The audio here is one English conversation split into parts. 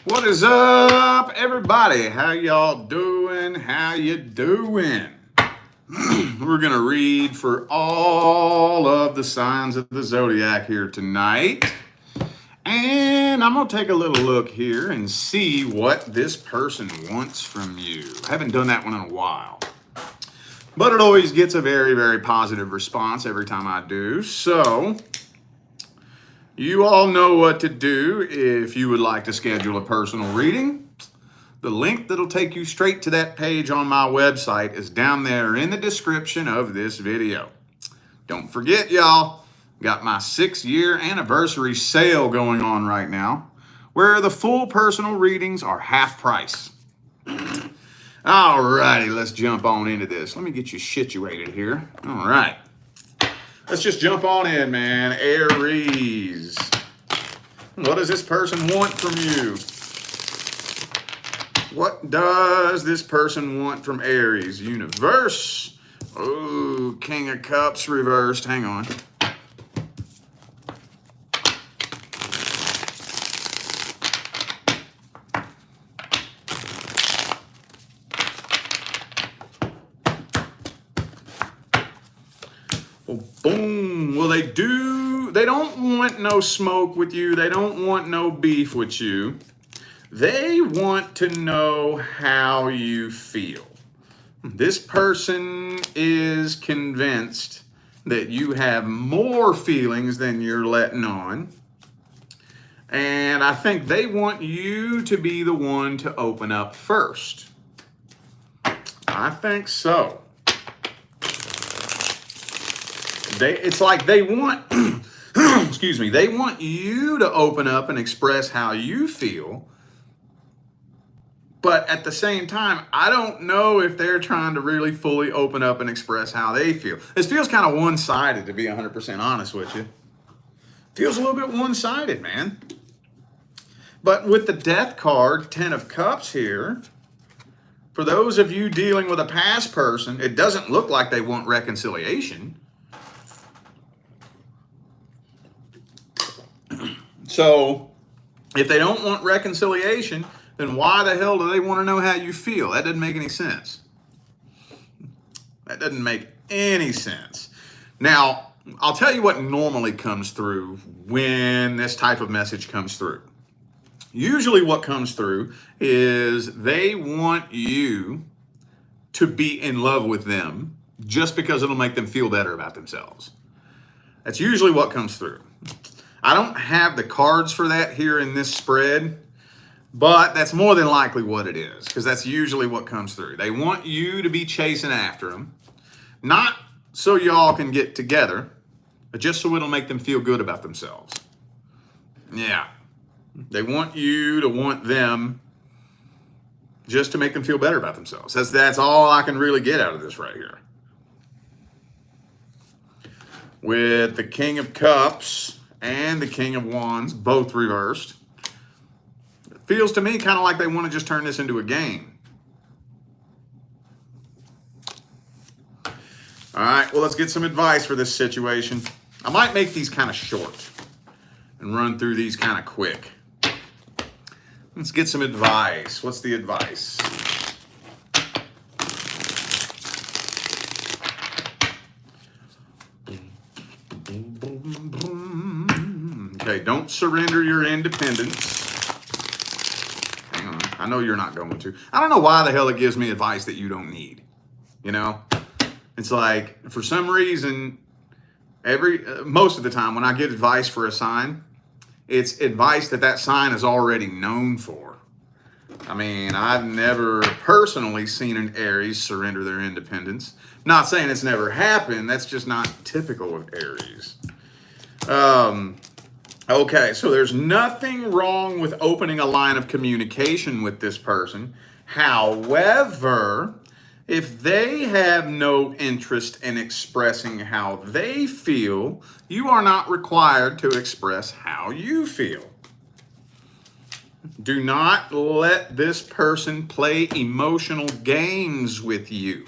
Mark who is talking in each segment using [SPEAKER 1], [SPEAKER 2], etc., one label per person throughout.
[SPEAKER 1] What is up, everybody? How y'all doing? How you doing? We're going to read for all of the signs of the zodiac here tonight. And I'm going to take a little look here and see what this person wants from you. I haven't done that one in a while. But it always gets a very, very positive response every time I do. So you all know what to do if you would like to schedule a personal reading. The link that'll take you straight to that page on my website is down there in the description of this video. Don't forget, y'all, got my 6-year anniversary sale going on right now, where the full personal readings are half price. All righty, let's jump on into this. Let me get you situated here. All right. Let's just jump on in, man. Aries. What does this person want from you? What does this person want from Aries? Universe. Oh, King of Cups reversed. Hang on. Boom. Well, they don't want no smoke with you. They don't want no beef with you. They want to know how you feel. This person is convinced that you have more feelings than you're letting on. And I think they want you to be the one to open up first. I think so. It's like they want, excuse me, they want you to open up and express how you feel. But at the same time, I don't know if they're trying to really fully open up and express how they feel. This feels kind of one-sided, to be 100% honest with you. Feels a little bit one-sided, man. But with the Death card, 10 of Cups here, for those of you dealing with a past person, it doesn't look like they want reconciliation. So, if they don't want reconciliation, then why the hell do they want to know how you feel? That doesn't make any sense. That doesn't make any sense. Now, I'll tell you what normally comes through when this type of message comes through. Usually what comes through is they want you to be in love with them just because it'll make them feel better about themselves. That's usually what comes through. I don't have the cards for that here in this spread, but that's more than likely what it is, because that's usually what comes through. They want you to be chasing after them, not so y'all can get together, but just so it'll make them feel good about themselves. Yeah. They want you to want them just to make them feel better about themselves. That's all I can really get out of this right here. With the King of Cups and the King of Wands, both reversed. It feels to me kind of like they want to just turn this into a game. All right, well, let's get some advice for this situation. I might make these kind of short and run through these kind of quick. Let's get some advice. What's the advice? Okay, don't surrender your independence. Hang on, I know you're not going to. I don't know why the hell it gives me advice that you don't need. You know? It's like, for some reason, most of the time when I get advice for a sign, it's advice that sign is already known for. I mean, I've never personally seen an Aries surrender their independence. Not saying it's never happened, that's just not typical of Aries. Okay, so there's nothing wrong with opening a line of communication with this person. However, if they have no interest in expressing how they feel, you are not required to express how you feel. Do not let this person play emotional games with you.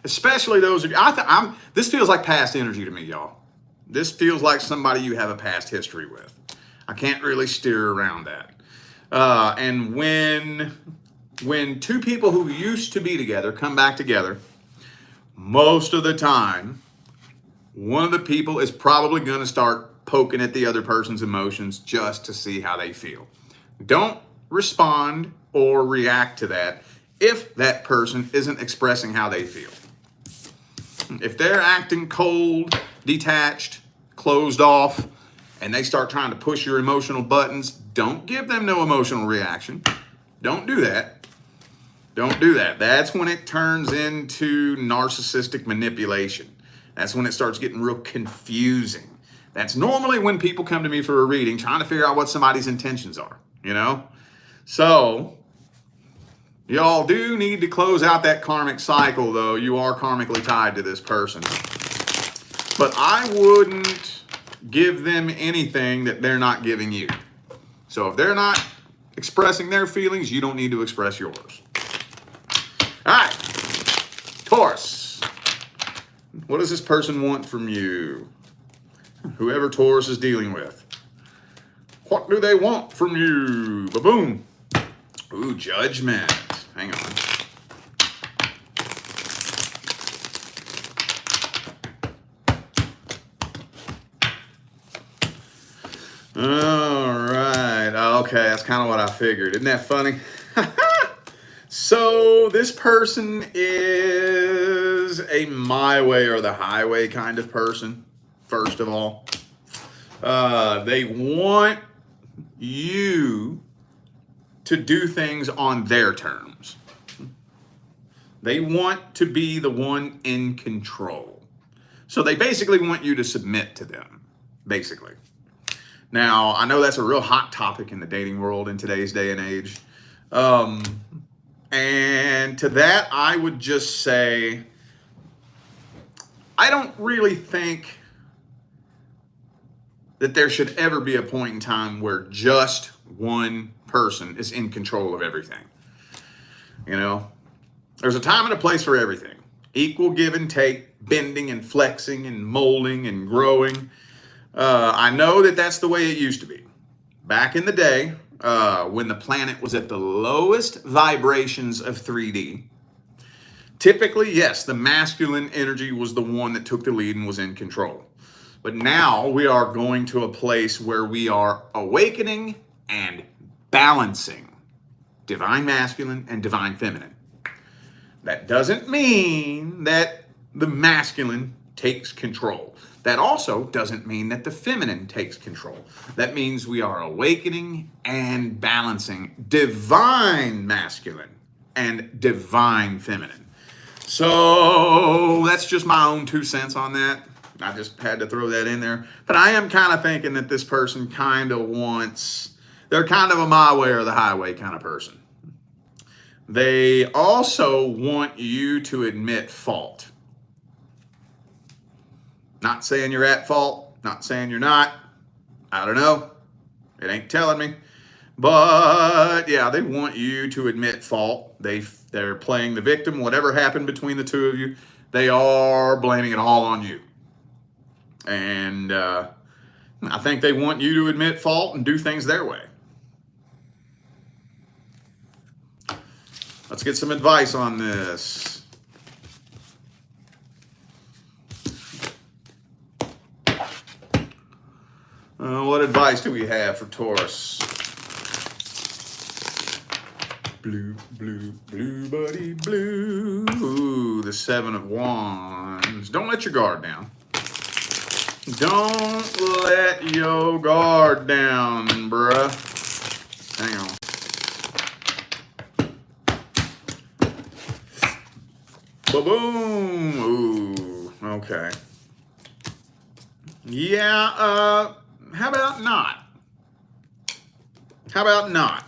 [SPEAKER 1] Especially those of you, this feels like past energy to me, y'all. This feels like somebody you have a past history with. I can't really steer around that. And when two people who used to be together come back together, most of the time, one of the people is probably going to start poking at the other person's emotions just to see how they feel. Don't respond or react to that if that person isn't expressing how they feel. If they're acting cold, detached, closed off, and they start trying to push your emotional buttons, don't give them no emotional reaction. Don't do that. Don't do that. That's when it turns into narcissistic manipulation. That's when it starts getting real confusing. That's normally when people come to me for a reading trying to figure out what somebody's intentions are, you know? So, y'all do need to close out that karmic cycle, though. You are karmically tied to this person. But I wouldn't give them anything that they're not giving you. So if they're not expressing their feelings, you don't need to express yours. All right, Taurus. What does this person want from you? Whoever Taurus is dealing with. What do they want from you? Ba-boom. Ooh, Judgment. Hang on. All right. Okay, that's kind of what I figured. Isn't that funny? So this person is a my way or the highway kind of person, first of all. They want you to do things on their terms. They want to be the one in control. So they basically want you to submit to them, basically. Now, I know that's a real hot topic in the dating world in today's day and age. And to that, I would just say, I don't really think that there should ever be a point in time where just one person is in control of everything. You know, there's a time and a place for everything. Equal give and take, bending and flexing and molding and growing. I know that that's the way it used to be. Back in the day, when the planet was at the lowest vibrations of 3D, typically, yes, the masculine energy was the one that took the lead and was in control. But now we are going to a place where we are awakening and balancing divine masculine and divine feminine. That doesn't mean that the masculine takes control. That also doesn't mean that the feminine takes control. That means we are awakening and balancing divine masculine and divine feminine. So that's just my own 2 cents on that. I just had to throw that in there. But I am kind of thinking that this person kind of wants, they're kind of a my way or the highway kind of person. They also want you to admit fault. Not saying you're at fault, not saying you're not. I don't know. It ain't telling me. But yeah, they want you to admit fault. They're playing the victim. Whatever happened between the two of you, they are blaming it all on you. And I think they want you to admit fault and do things their way. Let's get some advice on this. What advice do we have for Taurus? Blue, blue, blue, buddy, blue. Ooh, the 7 of Wands. Don't let your guard down. Don't let your guard down, bruh. Hang on. Ba-boom. Ooh, okay. Yeah, how about not? How about not?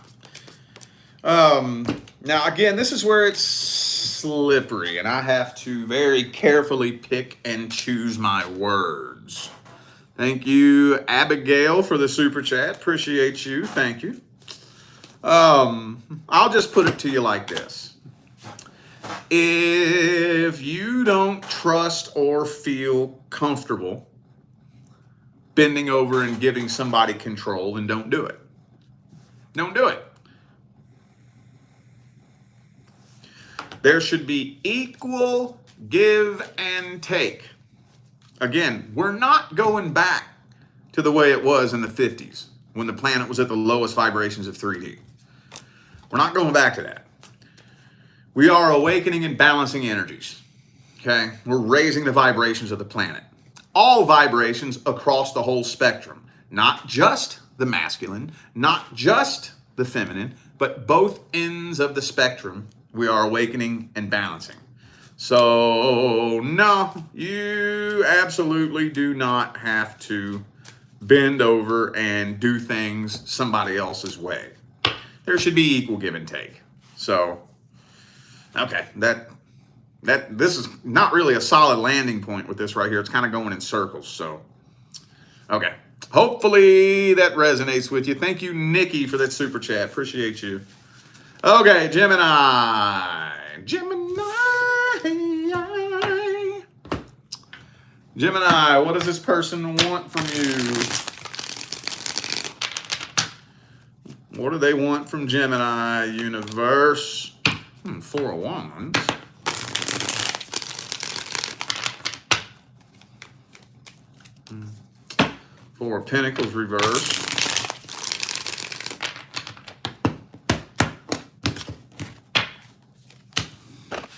[SPEAKER 1] Now, again, this is where it's slippery, and I have to very carefully pick and choose my words. Thank you, Abigail, for the super chat. Appreciate you. Thank you. I'll just put it to you like this. If you don't trust or feel comfortable bending over and giving somebody control, then don't do it. Don't do it. There should be equal give and take. Again, we're not going back to the way it was in the 50s when the planet was at the lowest vibrations of 3D. We're not going back to that. We are awakening and balancing energies. Okay? We're raising the vibrations of the planet. All vibrations across the whole spectrum. Not just the masculine, not just the feminine, but both ends of the spectrum we are awakening and balancing. So, no, you absolutely do not have to bend over and do things somebody else's way. There should be equal give and take. So, okay, this is not really a solid landing point with this right here. It's kind of going in circles. So, okay. Hopefully that resonates with you. Thank you, Nikki, for that super chat. Appreciate you. Okay, Gemini. Gemini, what does this person want from you? What do they want from Gemini, universe? 4 of Wands. Four of Pentacles reversed.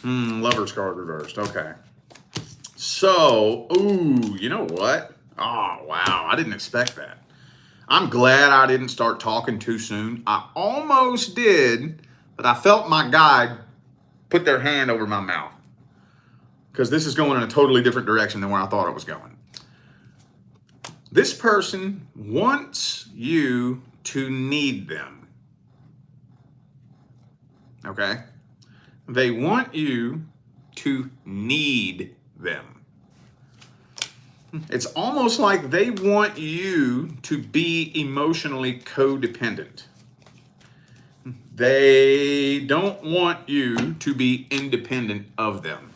[SPEAKER 1] Lover's card reversed. Okay. So, ooh, you know what? Oh, wow. I didn't expect that. I'm glad I didn't start talking too soon. I almost did, but I felt my guide put their hand over my mouth because this is going in a totally different direction than where I thought it was going. This person wants you to need them. Okay? They want you to need them. It's almost like they want you to be emotionally codependent. They don't want you to be independent of them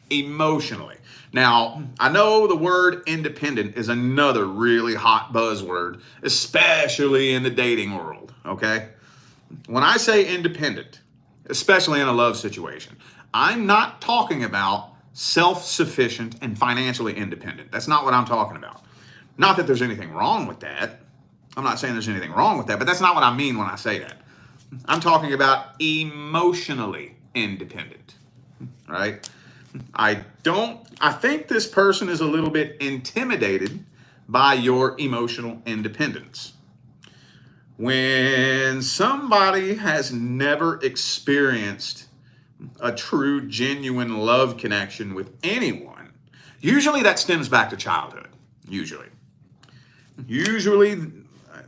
[SPEAKER 1] emotionally. Now, I know the word independent is another really hot buzzword, especially in the dating world, okay? When I say independent, especially in a love situation, I'm not talking about self-sufficient and financially independent. That's not what I'm talking about. Not that there's anything wrong with that. I'm not saying there's anything wrong with that, but that's not what I mean when I say that. I'm talking about emotionally independent, right? I think this person is a little bit intimidated by your emotional independence. When somebody has never experienced a true, genuine love connection with anyone, usually that stems back to childhood. Usually,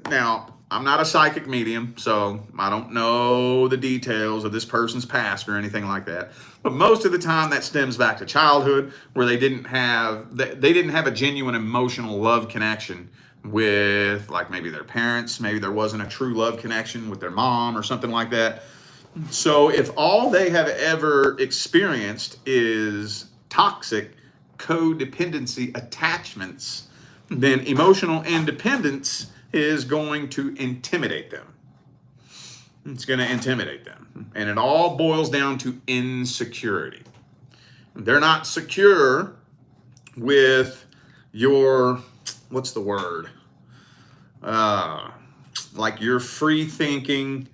[SPEAKER 1] now, I'm not a psychic medium, so I don't know the details of this person's past or anything like that. But most of the time that stems back to childhood, where they didn't have a genuine emotional love connection with, like, maybe their parents. Maybe there wasn't a true love connection with their mom or something like that. So if all they have ever experienced is toxic codependency attachments, then emotional independence is going to intimidate them. It's going to intimidate them. And it all boils down to insecurity. They're not secure with your, what's the word? Like your free thinking,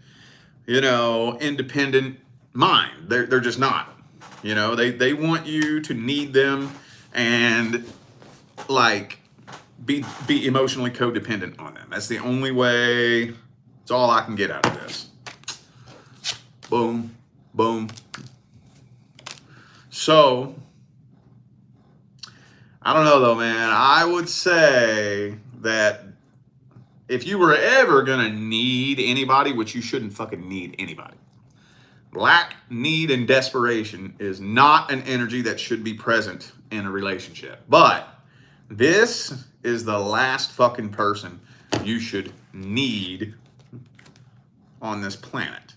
[SPEAKER 1] independent mind. They're just not. They want you to need them and be emotionally codependent on them. That's the only way. It's all I can get out of this. Boom, boom. So, I don't know though, man. I would say that if you were ever gonna need anybody, which you shouldn't fucking need anybody, lack, need, and desperation is not an energy that should be present in a relationship. But this is the last fucking person you should need on this planet.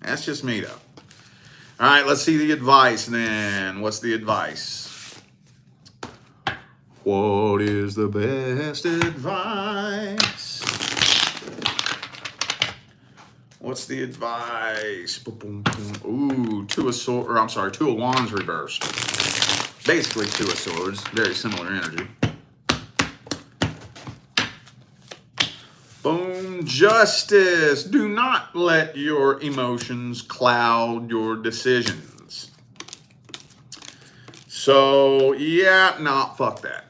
[SPEAKER 1] That's just me, though. All right, let's see the advice then. What's the advice? What is the best advice? What's the advice? Ooh, Two of Wands reversed. Basically Two of Swords, very similar energy. Boom, Justice. Do not let your emotions cloud your decisions. So, yeah, no, fuck that.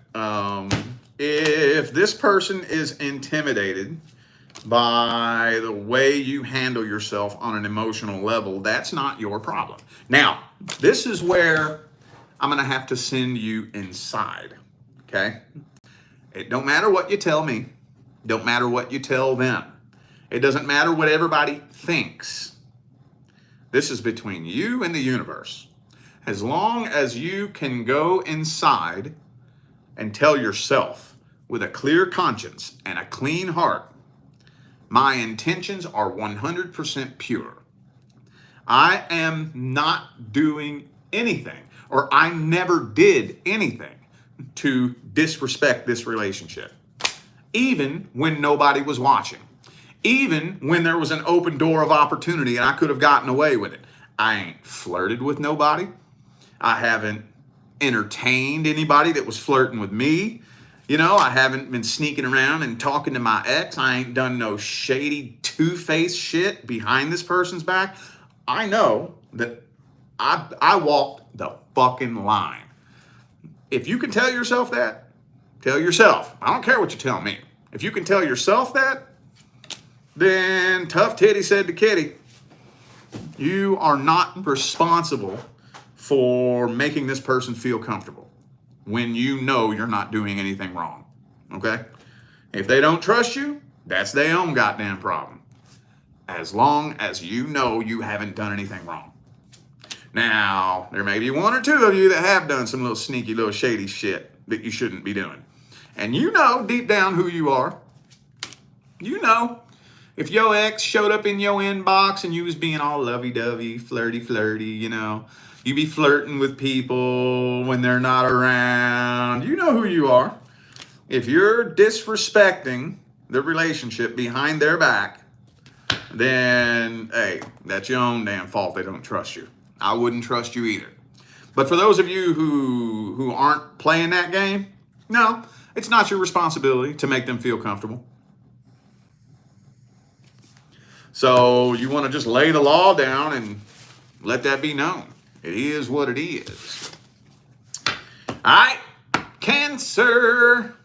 [SPEAKER 1] If this person is intimidated by the way you handle yourself on an emotional level, that's not your problem. Now, this is where I'm going to have to send you inside, okay? It don't matter what you tell me. Don't matter what you tell them. It doesn't matter what everybody thinks. This is between you and the universe. As long as you can go inside and tell yourself with a clear conscience and a clean heart, my intentions are 100% pure. I am not doing anything, or I never did anything to disrespect this relationship. Even when nobody was watching. Even when there was an open door of opportunity and I could have gotten away with it. I ain't flirted with nobody. I haven't entertained anybody that was flirting with me. You know, I haven't been sneaking around and talking to my ex. I ain't done no shady two-faced shit behind this person's back. I know that I walked the fucking line. If you can tell yourself that, tell yourself. I don't care what you tell me. If you can tell yourself that, then tough titty said to kitty. You are not responsible for making this person feel comfortable when you know you're not doing anything wrong. Okay? If they don't trust you, that's their own goddamn problem. As long as you know you haven't done anything wrong. Now, there may be one or two of you that have done some little sneaky, little shady shit that you shouldn't be doing. And you know deep down who you are. You know. If your ex showed up in your inbox and you was being all lovey-dovey, flirty, you know. You be flirting with people when they're not around. You know who you are. If you're disrespecting the relationship behind their back, then, hey, that's your own damn fault they don't trust you. I wouldn't trust you either. But for those of you who aren't playing that game, no. It's not your responsibility to make them feel comfortable. So you want to just lay the law down and let that be known. It is what it is. All right, Cancer.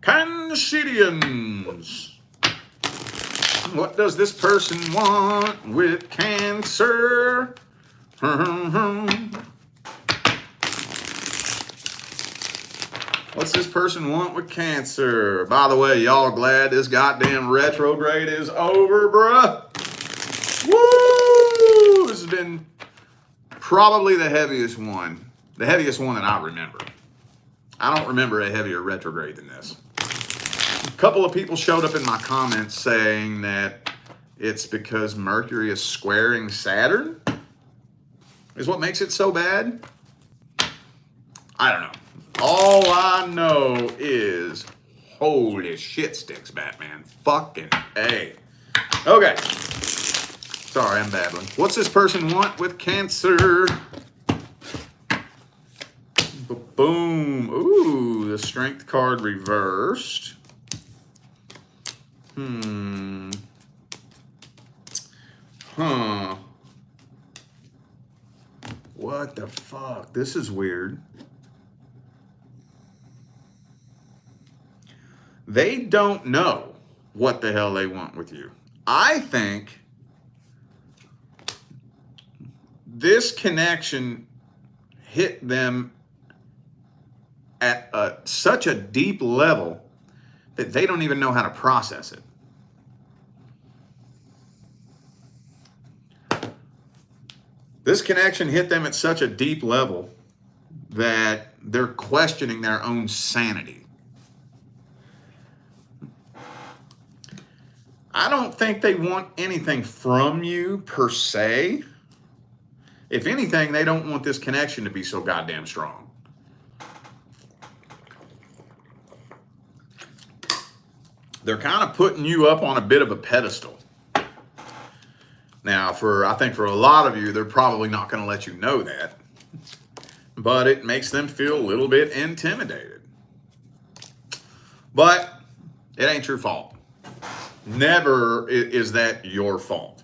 [SPEAKER 1] Cancerians. What does this person want with Cancer? What's this person want with Cancer? By the way, y'all glad this goddamn retrograde is over, bruh? Woo! This has been probably the heaviest one that I remember. I don't remember a heavier retrograde than this. A couple of people showed up in my comments saying that it's because Mercury is squaring Saturn is what makes it so bad. I don't know. All I know is, holy shit sticks, Batman. Fucking A. Okay. Sorry, I'm babbling. What's this person want with Cancer? Boom. Ooh, the Strength card reversed. Huh. What the fuck? This is weird. They don't know what the hell they want with you. I think this connection hit them at such a deep level that they don't even know how to process it. This connection hit them at such a deep level that they're questioning their own sanity. I don't think they want anything from you per se. If anything, they don't want this connection to be so goddamn strong. They're kind of putting you up on a bit of a pedestal. Now, I think for a lot of you, they're probably not going to let you know that, but it makes them feel a little bit intimidated. But it ain't your fault. Never is that your fault.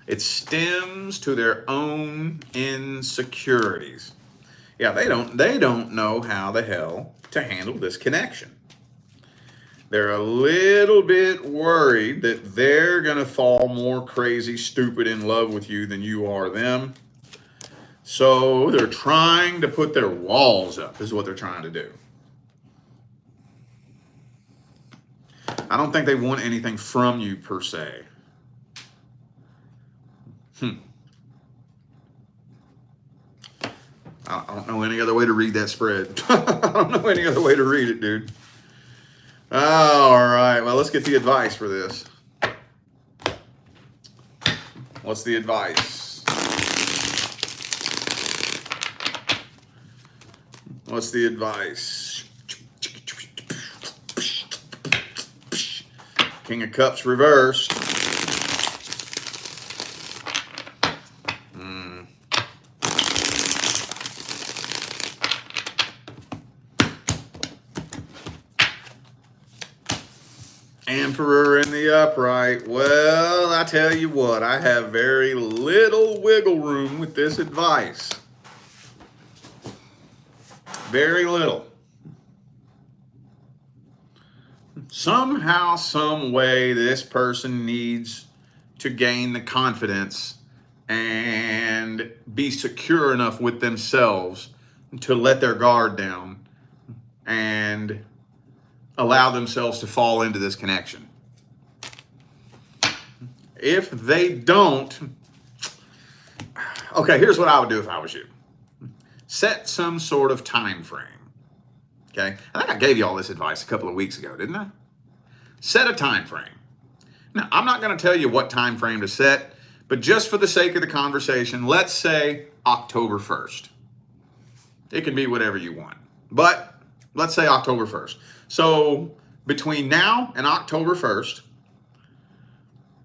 [SPEAKER 1] It stems to their own insecurities. Yeah, they don't know how the hell to handle this connection. They're a little bit worried that they're going to fall more crazy, stupid in love with you than you are them. So they're trying to put their walls up, is what they're trying to do. I don't think they want anything from you per se. I don't know any other way to read that spread. I don't know any other way to read it, dude. All right, well, let's get the advice for this. What's the advice? What's the advice? King of Cups reversed. Emperor in the upright. Well, I tell you what, I have very little wiggle room with this advice. Very little. Somehow, some way, this person needs to gain the confidence and be secure enough with themselves to let their guard down and allow themselves to fall into this connection. If they don't, okay, here's what I would do if I was you. Set some sort of time frame. Okay? I think I gave you all this advice a couple of weeks ago, didn't I? Set a time frame. Now, I'm not going to tell you what time frame to set, but just for the sake of the conversation, let's say October 1st. It can be whatever you want, but let's say October 1st. So between now and October 1st,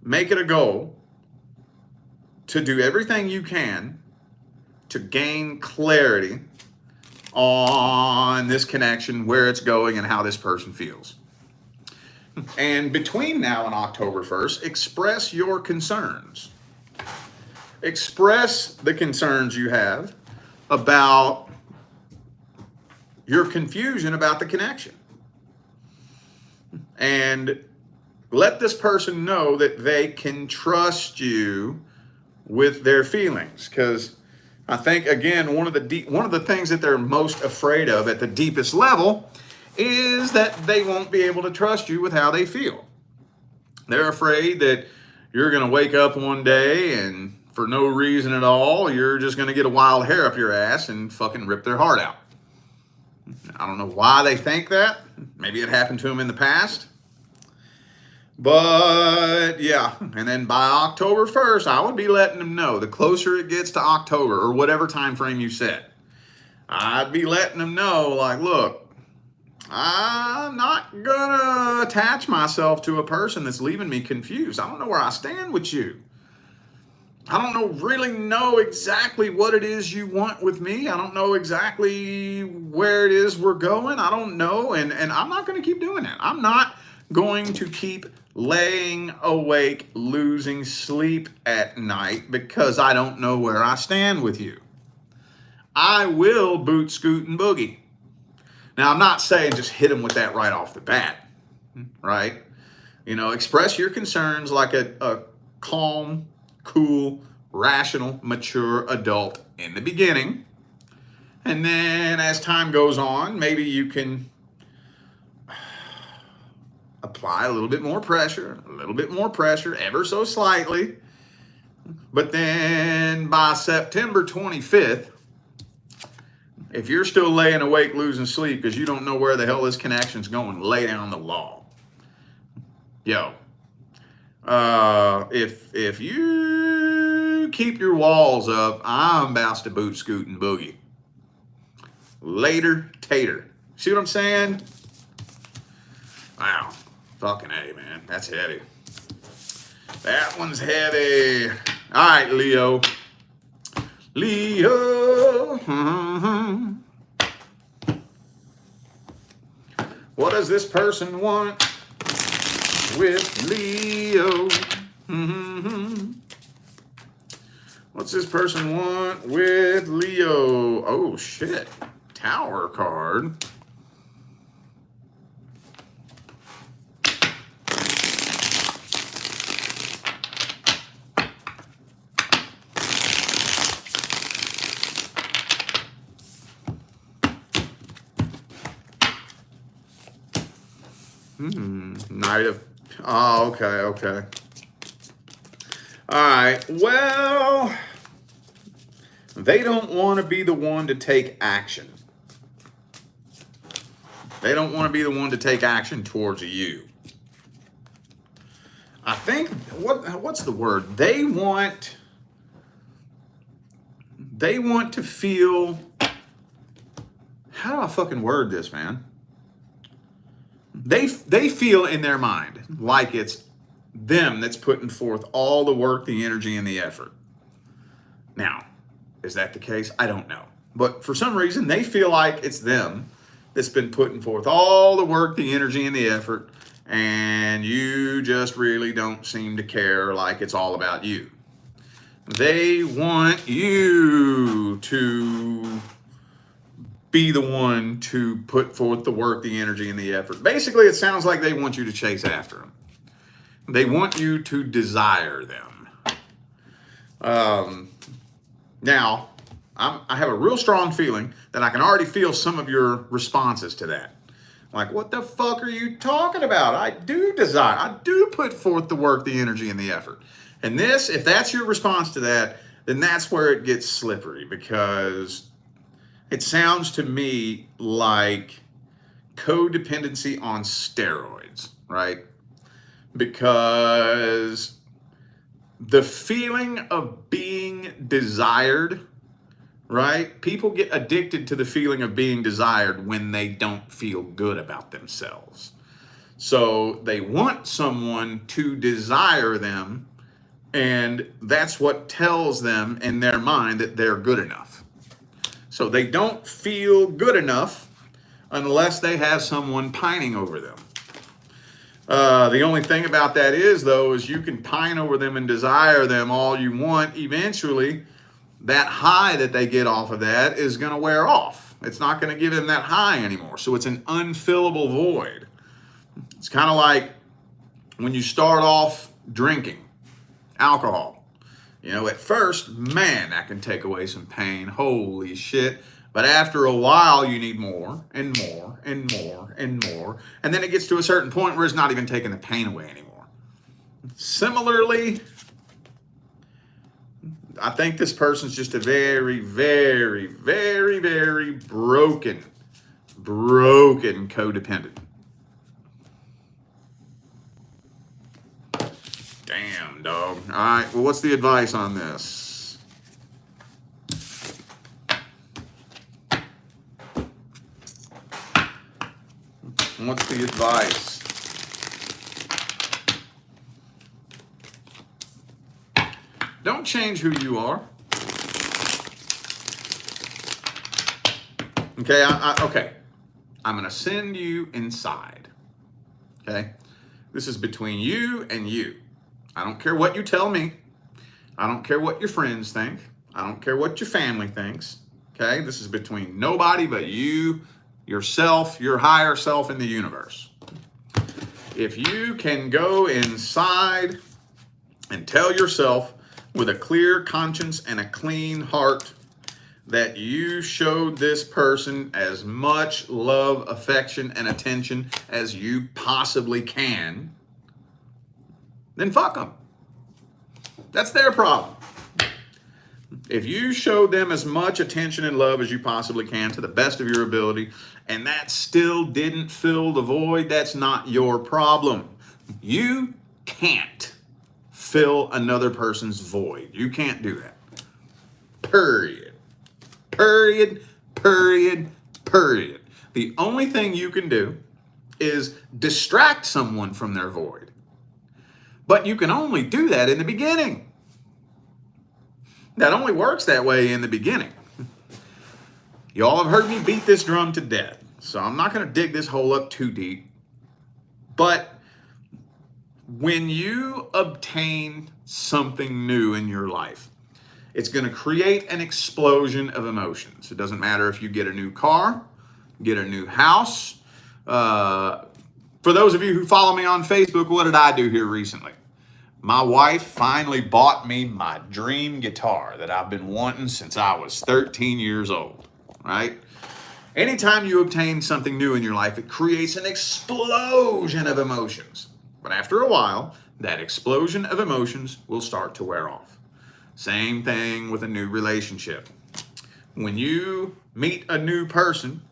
[SPEAKER 1] make it a goal to do everything you can to gain clarity on this connection, where it's going, and how this person feels. And between now and October 1st, express your concerns. Express the concerns you have about your confusion about the connection. And let this person know that they can trust you with their feelings. Because I think, again, one of the things that they're most afraid of at the deepest level is that they won't be able to trust you with how they feel. They're afraid that you're going to wake up one day and for no reason at all, you're just going to get a wild hair up your ass and fucking rip their heart out. I don't know why they think that. Maybe it happened to them in the past. But yeah, and then by October 1st, I would be letting them know. The closer it gets to October or whatever time frame you set, I'd be letting them know, like, look, I'm not gonna attach myself to a person that's leaving me confused. I don't know where I stand with you. I don't really know exactly what it is you want with me. I don't know exactly where it is we're going. I don't know, and I'm not going to keep doing that. I'm not going to keep laying awake, losing sleep at night because I don't know where I stand with you. I will boot, scoot, and boogie. Now, I'm not saying just hit them with that right off the bat, right? You know, express your concerns like a calm, cool, rational, mature adult in the beginning. And then as time goes on, maybe you can apply a little bit more pressure, ever so slightly. But then by September 25th, if you're still laying awake, losing sleep because you don't know where the hell this connection's going, lay down the law. Yo, if you keep your walls up, I'm about to boot, scoot, and boogie. Later, tater. See what I'm saying? Wow. Fucking A, man. That's heavy. That one's heavy. All right, Leo. Leo. What does this person want with Leo? What's this person want with Leo? Oh, shit. Tower card. Knight of... Oh, okay. All right, well, they don't want to be the one to take action. They don't want to be the one to take action towards you. I think, what's the word? They want to feel... How do I fucking word this, man? They feel in their mind like it's them that's putting forth all the work, the energy, and the effort. Now, is that the case? I don't know. But for some reason, they feel like it's them that's been putting forth all the work, the energy, and the effort, and you just really don't seem to care, like it's all about you. They want you to be the one to put forth the work, the energy, and the effort. Basically, it sounds like they want you to chase after them. They want you to desire them. Now, I have a real strong feeling that I can already feel some of your responses to that. Like, what the fuck are you talking about? I do desire. I do put forth the work, the energy, and the effort. And this, if that's your response to that, then that's where it gets slippery, because it sounds to me like codependency on steroids, right? Because the feeling of being desired, right? People get addicted to the feeling of being desired when they don't feel good about themselves. So they want someone to desire them, and that's what tells them in their mind that they're good enough. So they don't feel good enough unless they have someone pining over them. The only thing about that is, though, is you can pine over them and desire them all you want. Eventually, that high that they get off of that is going to wear off. It's not going to give them that high anymore. So it's an unfillable void. It's kind of like when you start off drinking alcohol. You know, at first, man, that can take away some pain. Holy shit. But after a while, you need more and more and more and more. And then it gets to a certain point where it's not even taking the pain away anymore. Similarly, I think this person's just a very, very, very, very broken codependent. Damn, dog. All right, well, what's the advice on this? What's the advice? Don't change who you are. Okay, okay. I'm going to send you inside. Okay? This is between you and you. I don't care what you tell me. I don't care what your friends think. I don't care what your family thinks. Okay? This is between nobody but you, yourself, your higher self in the universe. If you can go inside and tell yourself with a clear conscience and a clean heart that you showed this person as much love, affection, and attention as you possibly can, then fuck them. That's their problem. If you showed them as much attention and love as you possibly can to the best of your ability, and that still didn't fill the void, that's not your problem. You can't fill another person's void. You can't do that. Period. Period. Period. Period. The only thing you can do is distract someone from their void. But you can only do that in the beginning. That only works that way in the beginning. Y'all have heard me beat this drum to death, so I'm not going to dig this hole up too deep. But when you obtain something new in your life, it's going to create an explosion of emotions. It doesn't matter if you get a new car, get a new house. For those of you who follow me on Facebook, what did I do here recently? My wife finally bought me my dream guitar that I've been wanting since I was 13 years old, right? Anytime you obtain something new in your life, it creates an explosion of emotions. But after a while, that explosion of emotions will start to wear off. Same thing with a new relationship. When you meet a new person,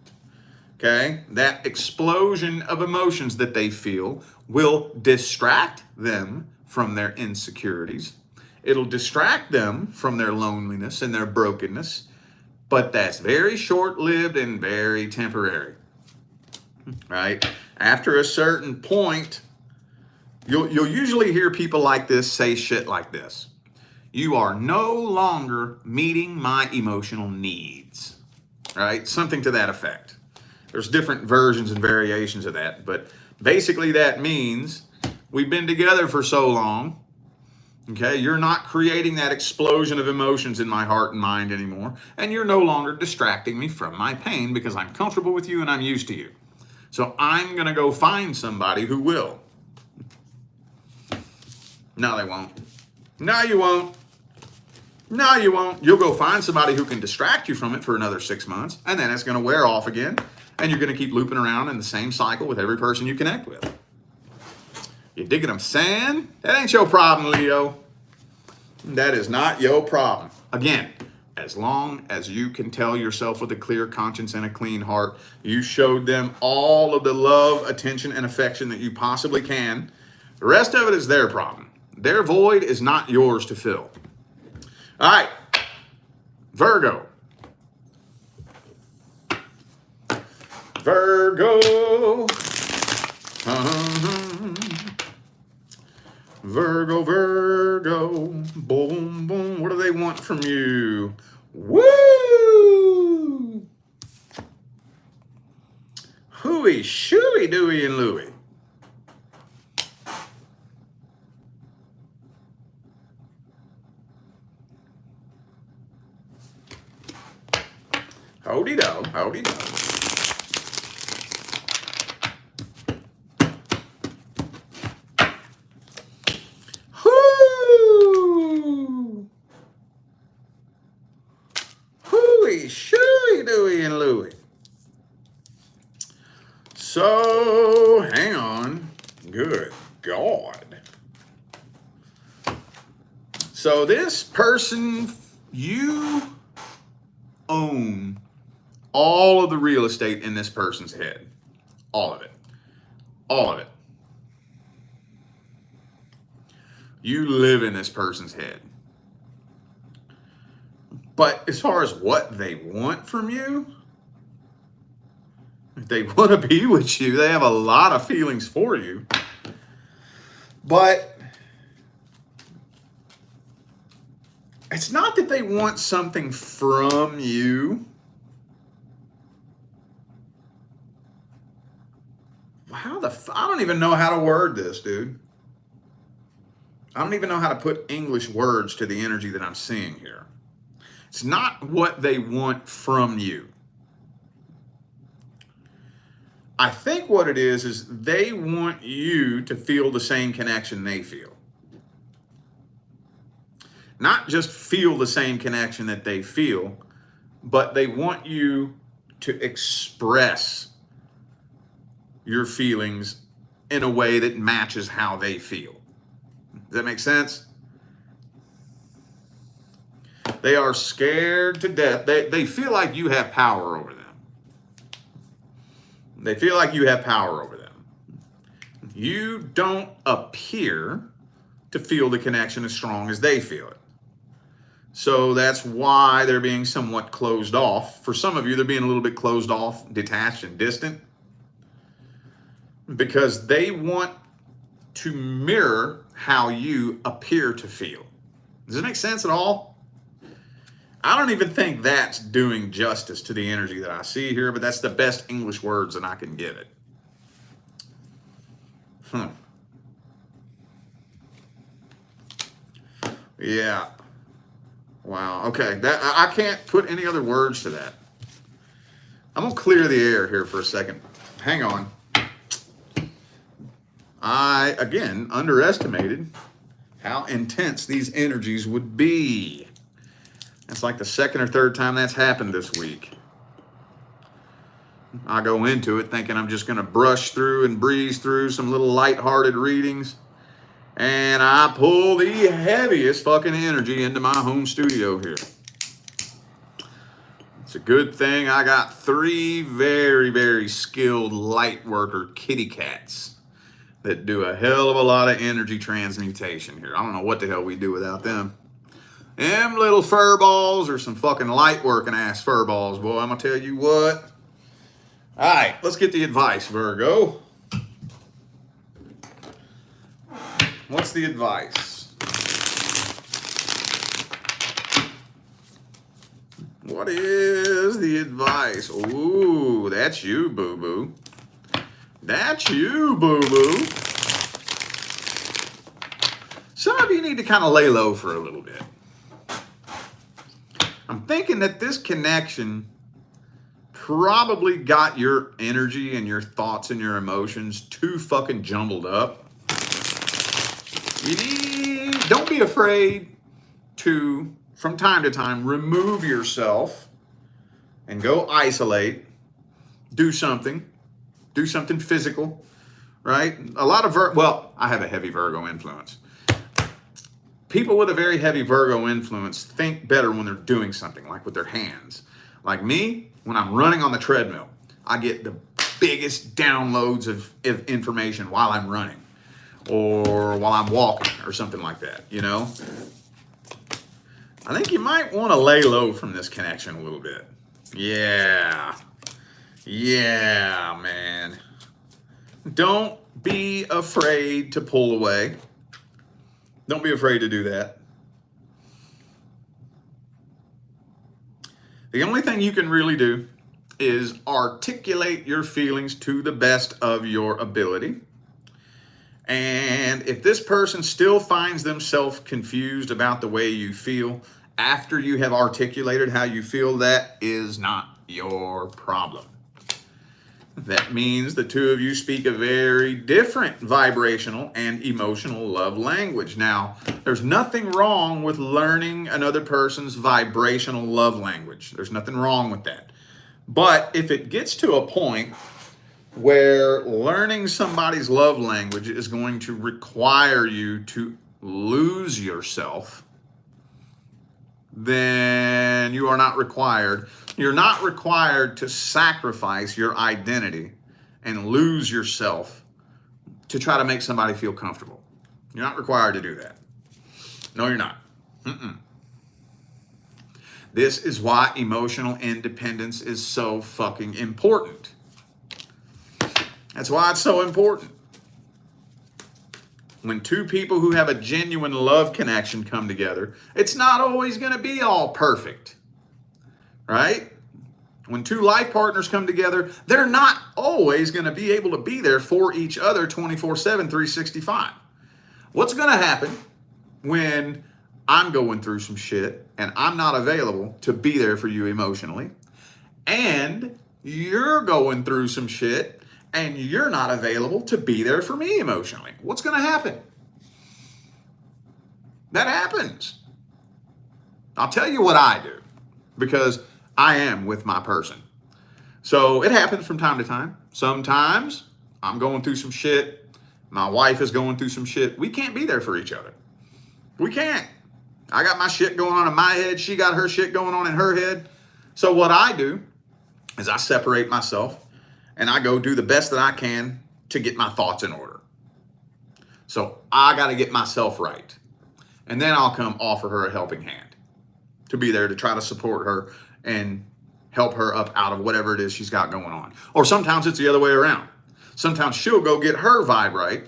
[SPEAKER 1] okay, that explosion of emotions that they feel will distract them from their insecurities. It'll distract them from their loneliness and their brokenness, but that's very short-lived and very temporary, right? After a certain point, you'll usually hear people like this say shit like this. You are no longer meeting my emotional needs, right? Something to that effect. There's different versions and variations of that, but basically that means we've been together for so long, okay? You're not creating that explosion of emotions in my heart and mind anymore, and you're no longer distracting me from my pain because I'm comfortable with you and I'm used to you. So I'm going to go find somebody who will. No, they won't. No, you won't. No, you won't. You'll go find somebody who can distract you from it for another 6 months, and then it's going to wear off again, and you're going to keep looping around in the same cycle with every person you connect with. You dig what I'm saying? That ain't your problem, Leo. That is not your problem. Again, as long as you can tell yourself with a clear conscience and a clean heart, you showed them all of the love, attention, and affection that you possibly can. The rest of it is their problem. Their void is not yours to fill. All right, Virgo. Virgo. Virgo, Virgo. Boom, boom. What do they want from you? Woo! Hooey, shooey, dooey, and Louie. Howdy-do, howdy-do. Hoo! Hooey, shooey, dooey, and Louie. So, hang on. Good God. So this person, you own all of the real estate in this person's head. All of it. All of it. You live in this person's head. But as far as what they want from you, they want to be with you. They have a lot of feelings for you. But it's not that they want something from you. I don't even know how to word this, dude. I don't even know how to put English words to the energy that I'm seeing here. It's not what they want from you. I think what it is they want you to feel the same connection they feel. Not just feel the same connection that they feel, but they want you to express your feelings in a way that matches how they feel. Does that make sense? They are scared to death. They feel like you have power over them. They feel like you have power over them. You don't appear to feel the connection as strong as they feel it. So that's why they're being somewhat closed off. For some of you, they're being a little bit closed off, detached, and distant, because they want to mirror how you appear to feel. Does it make sense at all? I don't even think that's doing justice to the energy that I see here, but that's the best English words that I can give it. Yeah. Wow. Okay. That I can't put any other words to that. I'm going to clear the air here for a second. Hang on. I, again, underestimated how intense these energies would be. That's like the second or third time that's happened this week. I go into it thinking I'm just going to brush through and breeze through some little lighthearted readings. And I pull the heaviest fucking energy into my home studio here. It's a good thing I got 3 very, very skilled light worker kitty cats that do a hell of a lot of energy transmutation here. I don't know what the hell we do without them. Them little fur balls are some fucking light working ass fur balls, boy. I'm gonna tell you what. All right, let's get the advice, Virgo. What's the advice? What is the advice? Ooh, that's you, boo-boo. That's you, boo-boo. Some of you need to kind of lay low for a little bit. I'm thinking that this connection probably got your energy and your thoughts and your emotions too fucking jumbled up. Don't be afraid to, from time to time, remove yourself and go isolate, do something physical, right? A lot of, I have a heavy Virgo influence. People with a very heavy Virgo influence think better when they're doing something, like with their hands. Like me, when I'm running on the treadmill, I get the biggest downloads of information while I'm running or while I'm walking or something like that, you know? I think you might want to lay low from this connection a little bit. Yeah, man. Don't be afraid to pull away. Don't be afraid to do that. The only thing you can really do is articulate your feelings to the best of your ability. And if this person still finds themselves confused about the way you feel after you have articulated how you feel, that is not your problem. That means the two of you speak a very different vibrational and emotional love language. Now, there's nothing wrong with learning another person's vibrational love language. There's nothing wrong with that. But if it gets to a point where learning somebody's love language is going to require you to lose yourself, then you are not required. You're not required to sacrifice your identity and lose yourself to try to make somebody feel comfortable. You're not required to do that. No, you're not. This is why emotional independence is so fucking important. That's why it's so important. When two people who have a genuine love connection come together, it's not always going to be all perfect, right? When two life partners come together, they're not always going to be able to be there for each other 24/7, 365. What's going to happen when I'm going through some shit and I'm not available to be there for you emotionally, and you're going through some shit and you're not available to be there for me emotionally? What's going to happen? That happens. I'll tell you what I do, because I am with my person. So it happens from time to time. Sometimes I'm going through some shit. My wife is going through some shit. We can't be there for each other. We can't. I got my shit going on in my head. She got her shit going on in her head. So what I do is I separate myself and I go do the best that I can to get my thoughts in order. So I got to get myself right. And then I'll come offer her a helping hand to be there to try to support her and help her up out of whatever it is she's got going on. Or sometimes it's the other way around. Sometimes she'll go get her vibe right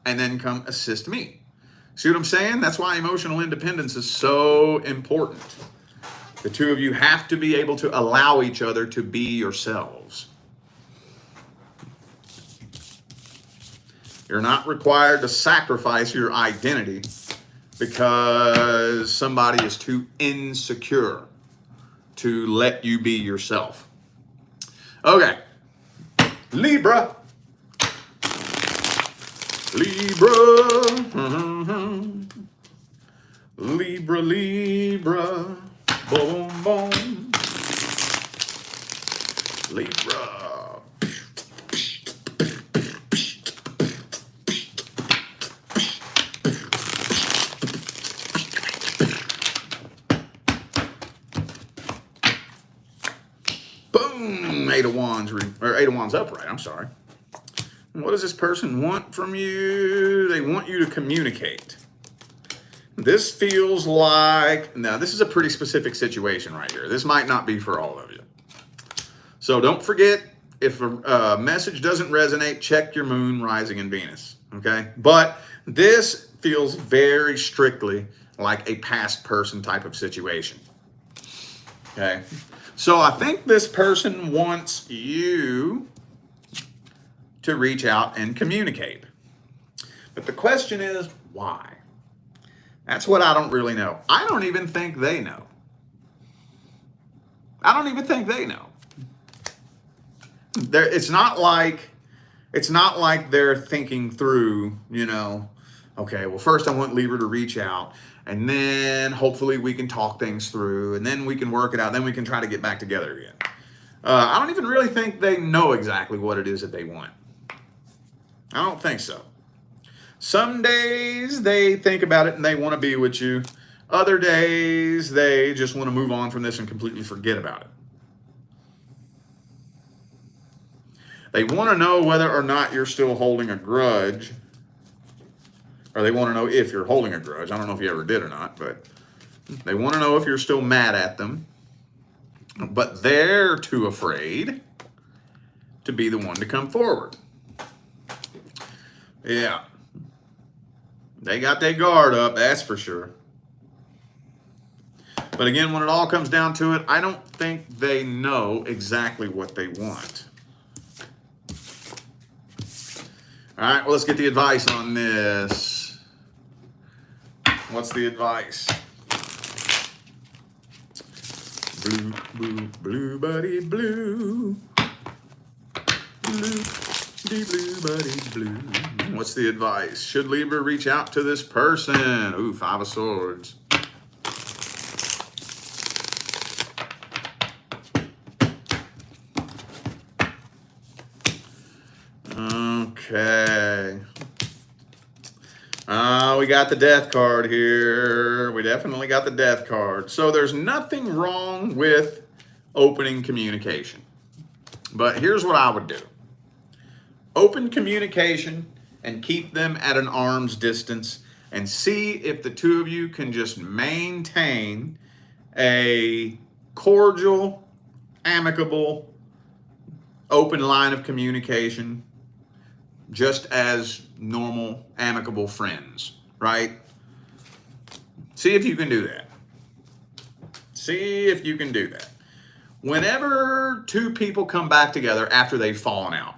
[SPEAKER 1] and then come assist me. See what I'm saying? That's why emotional independence is so important. The two of you have to be able to allow each other to be yourselves. You're not required to sacrifice your identity because somebody is too insecure to let you be yourself. Okay. Libra. Libra. Libra, Libra. Boom, boom. Libra. Boom. Eight of Wands, or Eight of Wands upright, I'm sorry. What does this person want from you? They want you to communicate. This feels like, now this is a pretty specific situation right here. This might not be for all of you. So don't forget, if a message doesn't resonate, check your moon, rising, and Venus, okay? But this feels very strictly like a past person type of situation, okay? So I think this person wants you to reach out and communicate. But the question is, why? That's what I don't really know. I don't even think they know. I don't even think they know. It's not like they're thinking through, you know, okay, well, first I want Libra to reach out, and then hopefully we can talk things through, and then we can work it out, then we can try to get back together again. I don't even really think they know exactly what it is that they want. I don't think so. Some days they think about it and they want to be with you. Other days they just want to move on from this and completely forget about it. They want to know whether or not you're still holding a grudge. Or they want to know if you're holding a grudge. I don't know if you ever did or not, but they want to know if you're still mad at them. But they're too afraid to be the one to come forward. Yeah. They got their guard up, that's for sure. But again, when it all comes down to it, I don't think they know exactly what they want. All right, well, let's get the advice on this. What's the advice? Blue, blue, blue, buddy, blue. Blue, blue, buddy, blue. What's the advice? Should Libra reach out to this person? Ooh, Five of Swords. Okay. We got the Death card here. We definitely got the Death card. So there's nothing wrong with opening communication. But here's what I would do. Open communication and keep them at an arm's distance and see if the two of you can just maintain a cordial, amicable, open line of communication, just as normal, amicable friends, right? See if you can do that. See if you can do that. Whenever two people come back together after they've fallen out,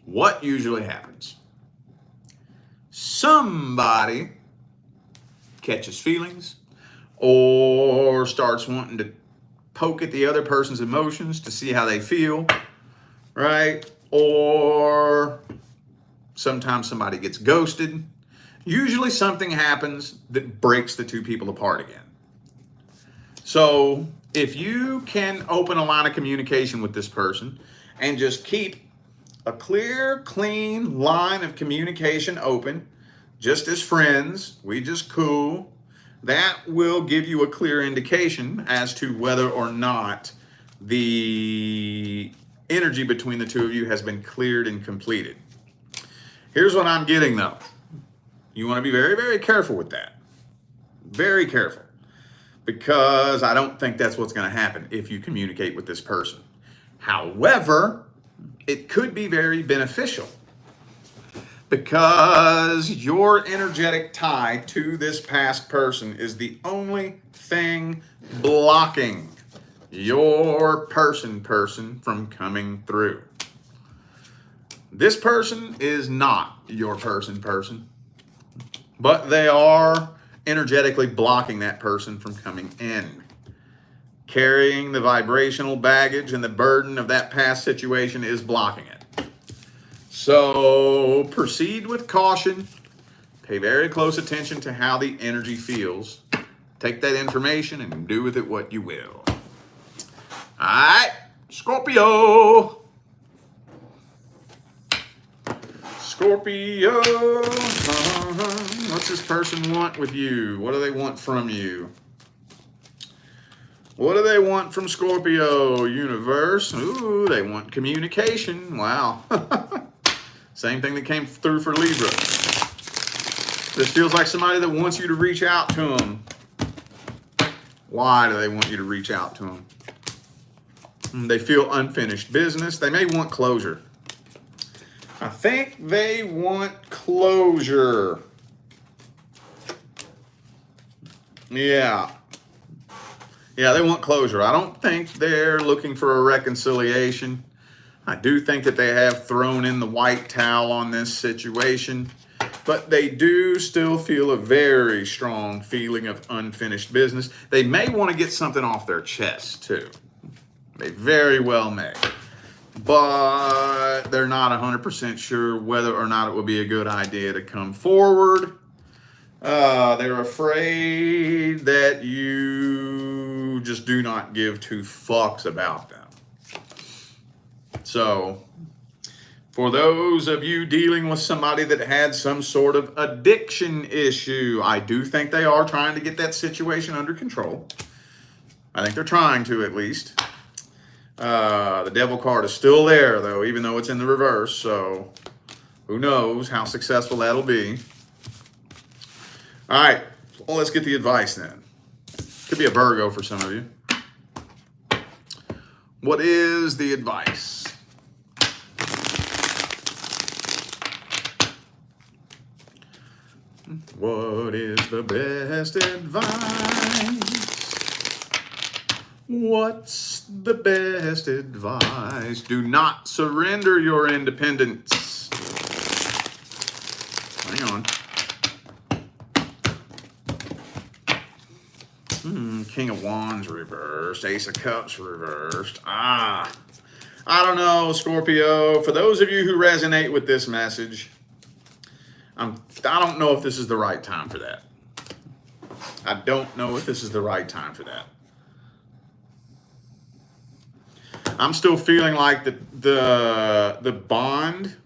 [SPEAKER 1] what usually happens? Somebody catches feelings or starts wanting to poke at the other person's emotions to see how they feel, right? Or sometimes somebody gets ghosted. Usually something happens that breaks the two people apart again. So if you can open a line of communication with this person and just keep a clear, clean line of communication open, just as friends, we just cool, that will give you a clear indication as to whether or not the energy between the two of you has been cleared and completed. Here's what I'm getting though. You want to be very, very careful with that. Very careful. Because I don't think that's what's going to happen if you communicate with this person. However, it could be very beneficial because your energetic tie to this past person is the only thing blocking your person from coming through. This person is not your person, but they are energetically blocking that person from coming in. Carrying the vibrational baggage and the burden of that past situation is blocking it. So proceed with caution. Pay very close attention to how the energy feels. Take that information and do with it what you will. All right, Scorpio. Scorpio. What's this person want with you? What do they want from you? What do they want from Scorpio, universe? Ooh, they want communication. Wow. Same thing that came through for Libra. This feels like somebody that wants you to reach out to them. Why do they want you to reach out to them? They feel unfinished business. They may want closure. I think they want closure. Yeah. Yeah, they want closure. I don't think they're looking for a reconciliation. I do think that they have thrown in the white towel on this situation, but they do still feel a very strong feeling of unfinished business. They may want to get something off their chest, too. They very well may. But they're not 100% sure whether or not it would be a good idea to come forward. They're afraid that you just do not give two fucks about them. So, for those of you dealing with somebody that had some sort of addiction issue, I do think they are trying to get that situation under control. I think they're trying to, at least. The devil card is still there, though, even though it's in the reverse. So, who knows how successful that'll be. All right, well, let's get the advice then. Could be a Virgo for some of you. What is the advice? What is the best advice? What's the best advice? Do not surrender your independence. Hang on. King of Wands reversed. Ace of Cups reversed. I don't know, Scorpio. For those of you who resonate with this message, I don't know if this is the right time for that. I don't know if this is the right time for that. I'm still feeling like the bond,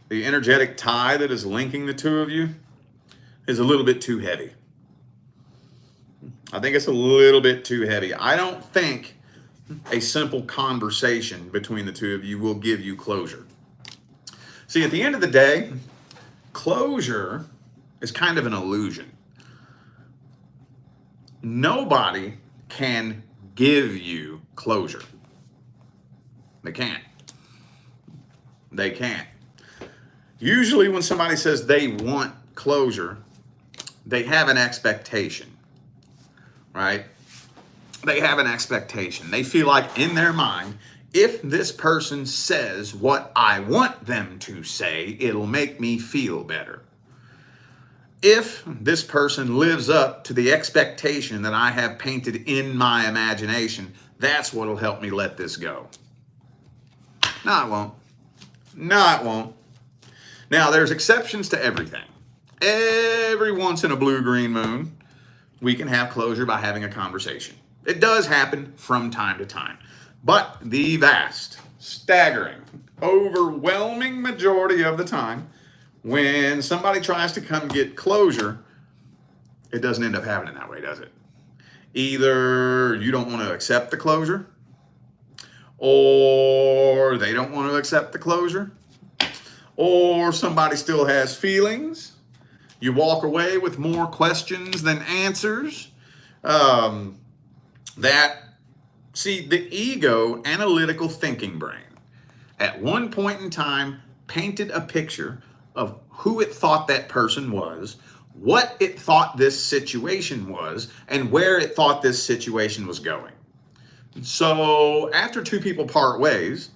[SPEAKER 1] the energetic tie that is linking the two of you is a little bit too heavy. I think it's a little bit too heavy. I don't think a simple conversation between the two of you will give you closure. See, at the end of the day, closure is kind of an illusion. Nobody can give you closure. They can't. They can't. Usually when somebody says they want closure, they have an expectation, right? They have an expectation. They feel like in their mind, if this person says what I want them to say, it'll make me feel better. If this person lives up to the expectation that I have painted in my imagination, that's what'll help me let this go. No, it won't. No, it won't. Now, there's exceptions to everything. Every once in a blue-green moon, we can have closure by having a conversation. It does happen from time to time. But the vast, staggering, overwhelming majority of the time, when somebody tries to come get closure, it doesn't end up happening that way, does it? Either you don't want to accept the closure, or they don't want to accept the closure, or somebody still has feelings. You walk away with more questions than answers. See, the ego, analytical thinking brain, at one point in time, painted a picture of who it thought that person was, what it thought this situation was, and where it thought this situation was going. So after two people part ways,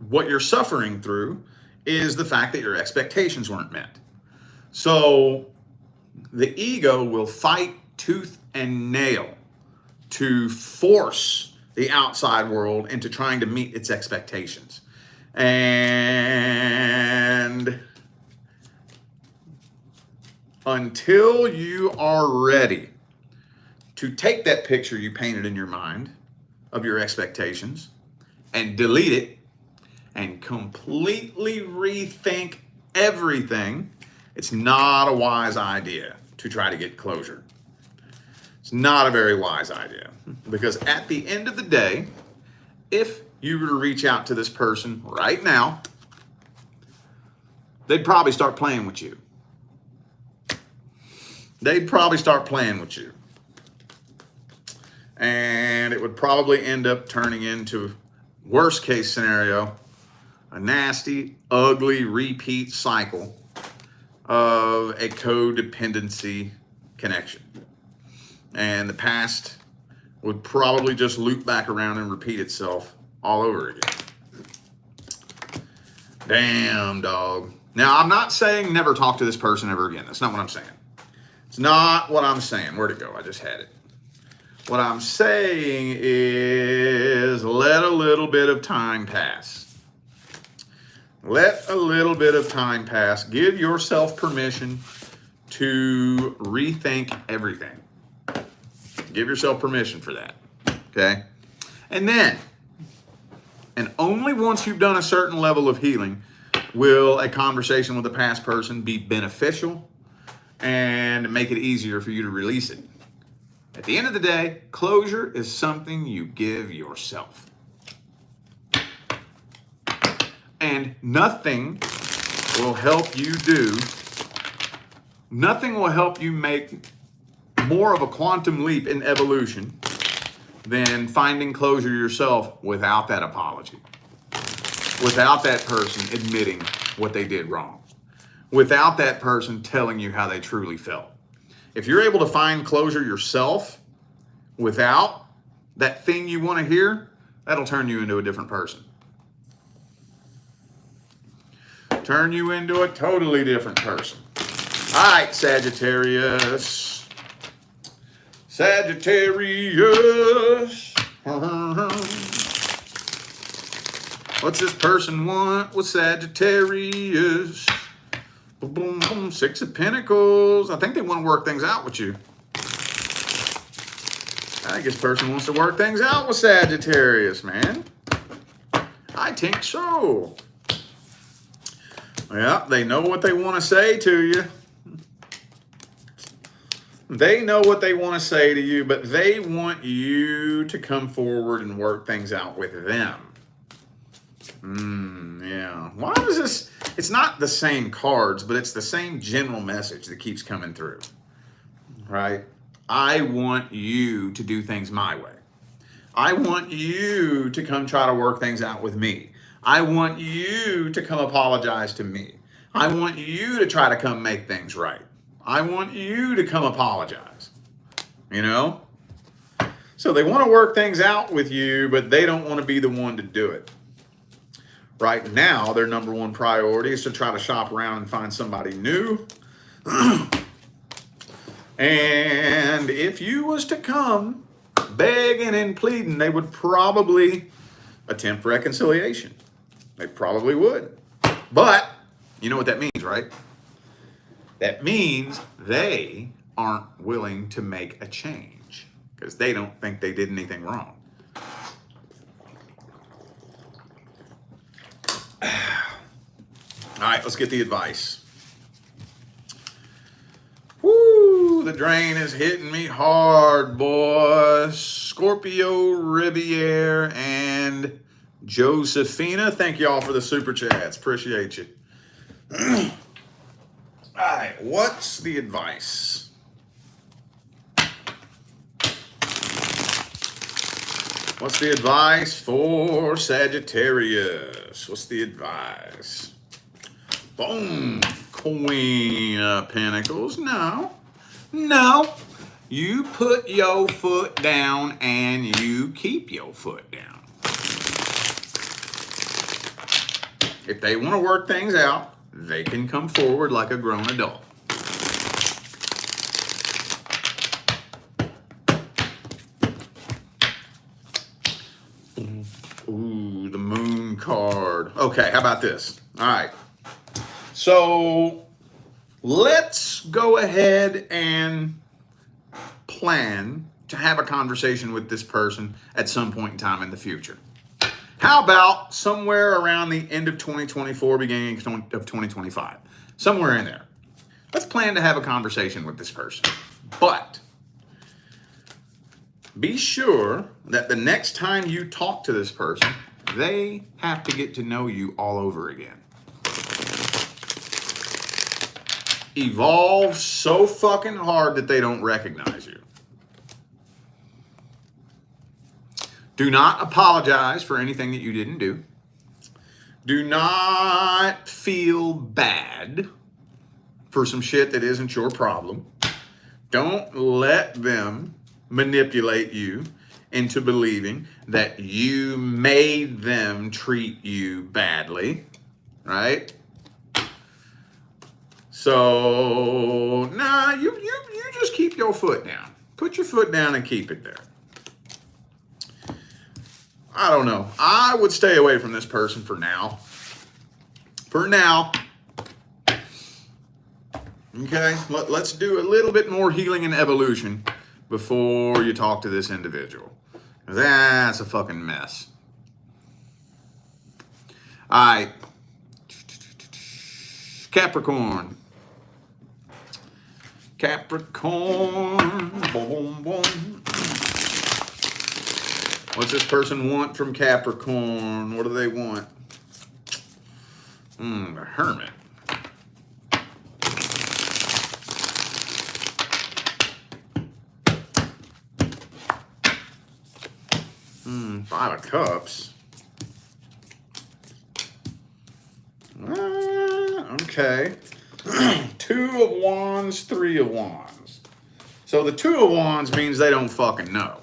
[SPEAKER 1] what you're suffering through is the fact that your expectations weren't met. So the ego will fight tooth and nail to force the outside world into trying to meet its expectations. And until you are ready to take that picture you painted in your mind of your expectations and delete it and completely rethink everything, it's not a wise idea to try to get closure. It's not a very wise idea, because at the end of the day, if you were to reach out to this person right now, they'd probably start playing with you. They'd probably start playing with you. And it would probably end up turning into, worst case scenario, a nasty, ugly repeat cycle of a codependency connection. And the past would probably just loop back around and repeat itself all over again. Damn, dog. Now, I'm not saying never talk to this person ever again. That's not what I'm saying. It's not what I'm saying. Where'd it go? I just had it. What I'm saying is let a little bit of time pass. Let a little bit of time pass. Give yourself permission to rethink everything. Give yourself permission for that. Okay? And then, and only once you've done a certain level of healing will a conversation with a past person be beneficial and make it easier for you to release it. At the end of the day, closure is something you give yourself. And nothing will help you make more of a quantum leap in evolution than finding closure yourself without that apology, without that person admitting what they did wrong, without that person telling you how they truly felt. If you're able to find closure yourself without that thing you want to hear, that'll turn you into a different person. Turn you into a totally different person. All right, Sagittarius. Sagittarius. What's this person want with Sagittarius? Boom, boom, boom. Six of Pentacles. I think they want to work things out with you. I think this person wants to work things out with Sagittarius, man. I think so. Yeah, they know what they want to say to you. They know what they want to say to you, but they want you to come forward and work things out with them. Yeah. Why is this? It's not the same cards, but it's the same general message that keeps coming through. Right? I want you to do things my way. I want you to come try to work things out with me. I want you to come apologize to me. I want you to try to come make things right. I want you to come apologize. You know? So they want to work things out with you, but they don't want to be the one to do it. Right now, their number one priority is to try to shop around and find somebody new. And if you was to come begging and pleading, they would probably attempt reconciliation. They probably would. But you know what that means, right? That means they aren't willing to make a change because they don't think they did anything wrong. All right, let's get the advice. Woo, the drain is hitting me hard, boys. Scorpio, Riviere, and Josephina. Thank y'all for the super chats. Appreciate you. All right, what's the advice? What's the advice for Sagittarius? What's the advice? Boom. Queen of Pentacles. No. No. You put your foot down and you keep your foot down. If they want to work things out, they can come forward like a grown adult. Ooh, the Moon card. Okay, how about this? All right. So let's go ahead and plan to have a conversation with this person at some point in time in the future. How about somewhere around the end of 2024, beginning of 2025? Somewhere in there. Let's plan to have a conversation with this person. But be sure that the next time you talk to this person, they have to get to know you all over again. Evolve so fucking hard that they don't recognize you. Do not apologize for anything that you didn't do. Do not feel bad for some shit that isn't your problem. Don't let them manipulate you into believing that you made them treat you badly, right? So, nah, you just keep your foot down. Put your foot down and keep it there. I don't know. I would stay away from this person for now. For now. Okay, let's do a little bit more healing and evolution before you talk to this individual. That's a fucking mess. All right. Capricorn. Capricorn. Boom, boom. What's this person want from Capricorn? What do they want? The Hermit. Five of Cups. Okay. Two of Wands, Three of Wands. So the Two of Wands means they don't fucking know.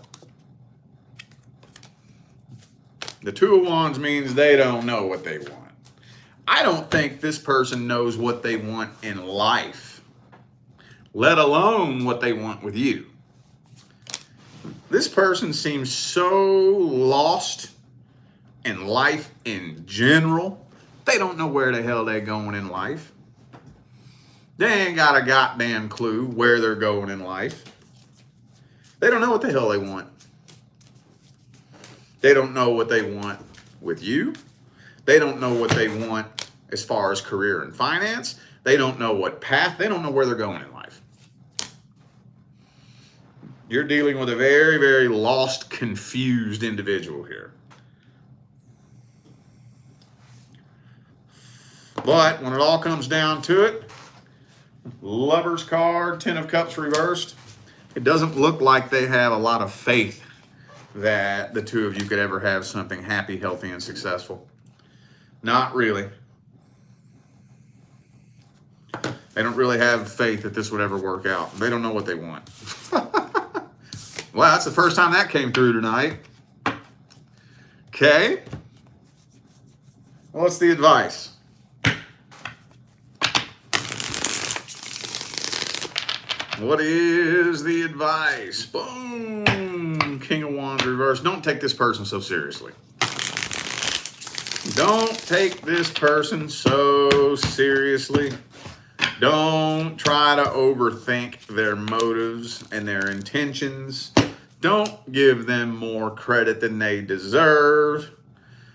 [SPEAKER 1] The Two of Wands means they don't know what they want. I don't think this person knows what they want in life, let alone what they want with you. This person seems so lost in life in general. They don't know where the hell they're going in life. They ain't got a goddamn clue where they're going in life. They don't know what the hell they want. They don't know what they want with you. They don't know what they want as far as career and finance. They don't know what path. They don't know where they're going in life. You're dealing with a very, very lost, confused individual here. But when it all comes down to it, Lover's card, Ten of Cups reversed, it doesn't look like they have a lot of faith that the two of you could ever have something happy, healthy, and successful. Not really. They don't really have faith that this would ever work out. They don't know what they want. Well, that's the first time that came through tonight. Okay. What's the advice? What is the advice? Boom. King of Wands reversed. Don't take this person so seriously. Don't take this person so seriously. Don't try to overthink their motives and their intentions. Don't give them more credit than they deserve.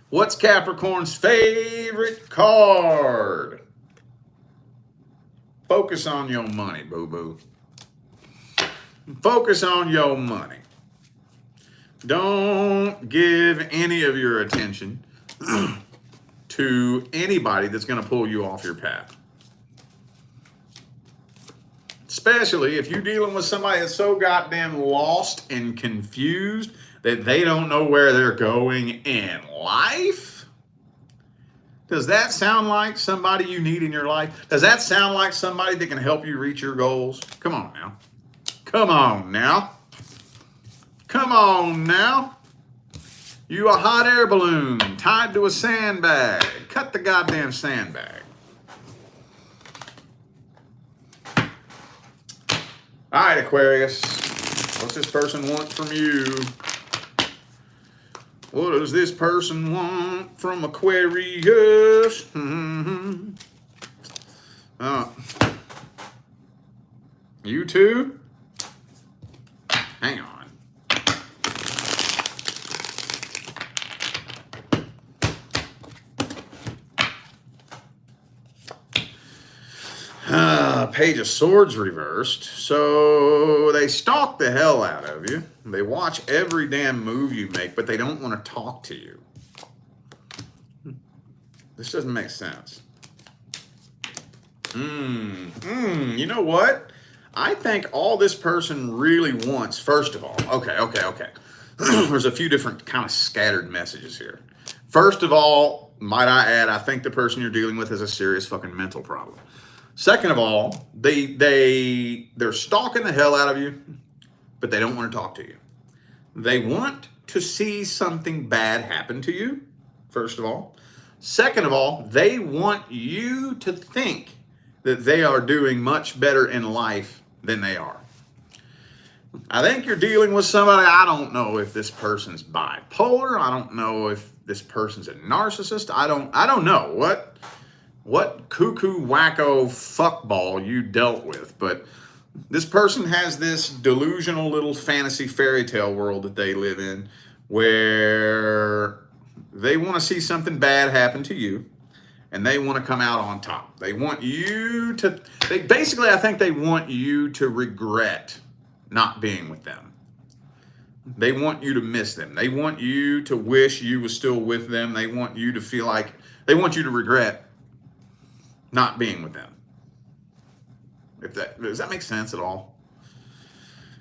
[SPEAKER 1] What's Capricorn's favorite card? Focus on your money, boo-boo. Focus on your money. Don't give any of your attention to anybody that's going to pull you off your path. Especially if you're dealing with somebody that's so goddamn lost and confused that they don't know where they're going in life. Does that sound like somebody you need in your life? Does that sound like somebody that can help you reach your goals? Come on now. Come on now. Come on now. You a hot air balloon tied to a sandbag. Cut the goddamn sandbag. All right, Aquarius. What's this person want from you? What does this person want from Aquarius? You too? Hang on. Page of Swords reversed. So they stalk the hell out of you. They watch every damn move you make, but they don't want to talk to you. This doesn't make sense. You know what? I think all this person really wants, first of all, okay. There's a few different kind of scattered messages here. First of all, might I add, I think the person you're dealing with has a serious fucking mental problem. Second of all, they're stalking the hell out of you, but they don't want to talk to you. They want to see something bad happen to you, first of all. Second of all, they want you to think that they are doing much better in life than they are. I think you're dealing with somebody, I don't know if this person's bipolar. I don't know if this person's a narcissist. I don't know what cuckoo wacko fuckball you dealt with, but this person has this delusional little fantasy fairy tale world that they live in where they want to see something bad happen to you and they want to come out on top. They want you to, I think they want you to regret not being with them. They want you to miss them. They want you to wish you were still with them. They want you to feel like, they want you to regret not being with them. Does that make sense at all?